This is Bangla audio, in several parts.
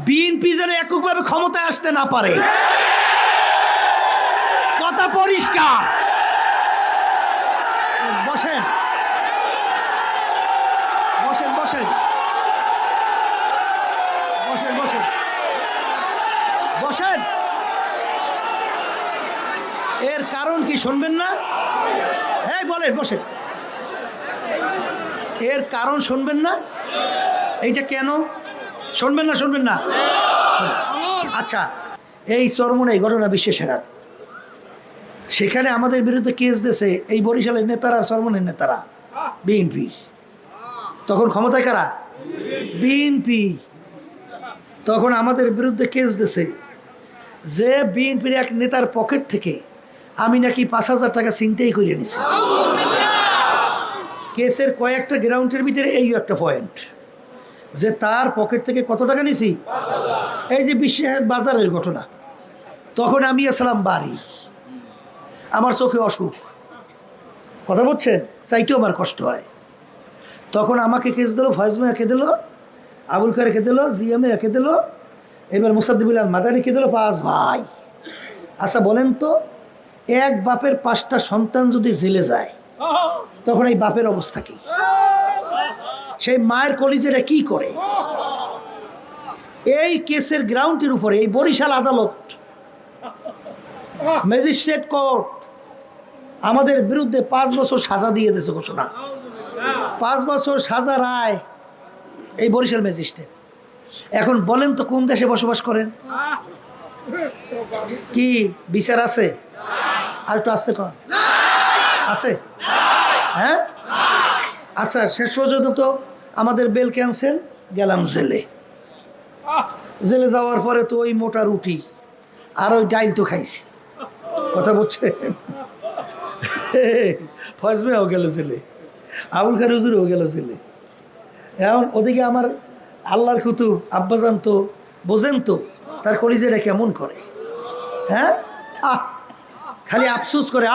বিএনপি যেন এককভাবে ক্ষমতায় আসতে না পারে, কথা পরিষ্কার। বসেন বসেন বসেন বসেন বসেন বসেন। এর কারণ কি শুনবেন না? হ্যাঁ বলেন, বসেন। এর কারণ শুনবেন না? এইটা কেন শুনবেন না? শুনবেন না? আচ্ছা, এই চরমোনাই ঘটনা বিশ্বের সেরা। সেখানে আমাদের বিরুদ্ধে কেস দিয়েছে এই বরিশালের নেতারা, চরমোনাইয়ের নেতারা, বিএনপি। তখন ক্ষমতায় কারা? বিএনপি। তখন আমাদের বিরুদ্ধে কেস দিয়েছে যে বিএনপির এক নেতার পকেট থেকে আমি নাকি 5,000 টাকা ছিনতাই করে নিছি। কেসের কয়েকটা গ্রাউন্ডের ভিতরে এই একটা পয়েন্ট যে তার পকেট থেকে কত টাকা নিছি। এই যে বিশ্বের বাজারের ঘটনা, তখন আমি আসলাম বাড়ি, আমার চোখে অসুখ, কথা বলছেন, চাইতেও আমার কষ্ট হয়। তখন আমাকে কেস দিল, ফয়েজমে একে দিল, আবুল খায়ের একে দিল, জিএমএ একে দিল, এবার মুসাদ্দিবুল মাদানি কে দিল, 5 ভাই। আচ্ছা বলেন তো, এক বাপের 5টা সন্তান যদি জেলে যায় তখন এই বাপের অবস্থা কি? সেই মায়ের কলিজারা কি করে? এই কেসের গ্রাউন্ডের উপরে এই বরিশাল আদালত, ম্যাজিস্ট্রেট কোর্ট আমাদের বিরুদ্ধে 5 বছর সাজা দিয়ে দিয়েছে ঘোষণা। 5 বছর সাজা রায় এই বরিশাল ম্যাজিস্ট্রেট। এখন বলেন তো কোন দেশে বসবাস করেন? কি বিচার আছে? আর একটু আসতে কন, আছে? হ্যাঁ, আচ্ছা, শেষ পর্যন্ত তো আমাদের বেল ক্যান্সেল, গেলাম জেলে। জেলে যাওয়ার পরে তো ওই মোটা রুটি আর ওই ডাইল তো খাইছি, কথা বলছে। ফজমেও গেল জেলে, আবুল খায়ের হুজুরও গেল জেলে। এখন ওদিকে আমার আল্লাহর কুতুব আব্বাজান তো বোঝেন তো তার কলিজারা কেমন করে। হ্যাঁ, খালি আফসোস করে,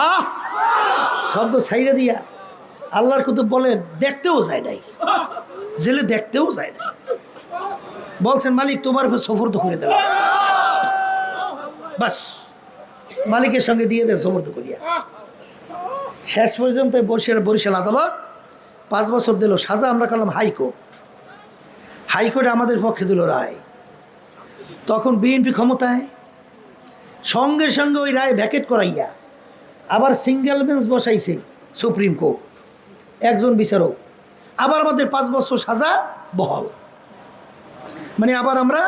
শব্দ ছাইড়ে দিয়া। আল্লাহর কুতুব বলেন দেখতেও যায় নাই, জেলে দেখতেও যায় নাই। বলছেন মালিক তোমার উপর সফর্দ করে দিলাম, বাস মালিকের সঙ্গে দিয়ে দেয় সফর্দ করিয়া। শেষ পর্যন্ত বরিশাল আদালত 5 বছর দিল সাজা। আমরা করলাম হাইকোর্ট, হাইকোর্টে আমাদের পক্ষে দিল রায়। তখন বিএনপি ক্ষমতায়, সঙ্গে সঙ্গে ওই রায় ভ্যাকেট করাইয়া আবার সিঙ্গেল বেঞ্চ বসাইছে সুপ্রিম কোর্ট, একজন বিচারক। আবার আমাদের 5 বছর সাজা বহাল, মানে আবার আমরা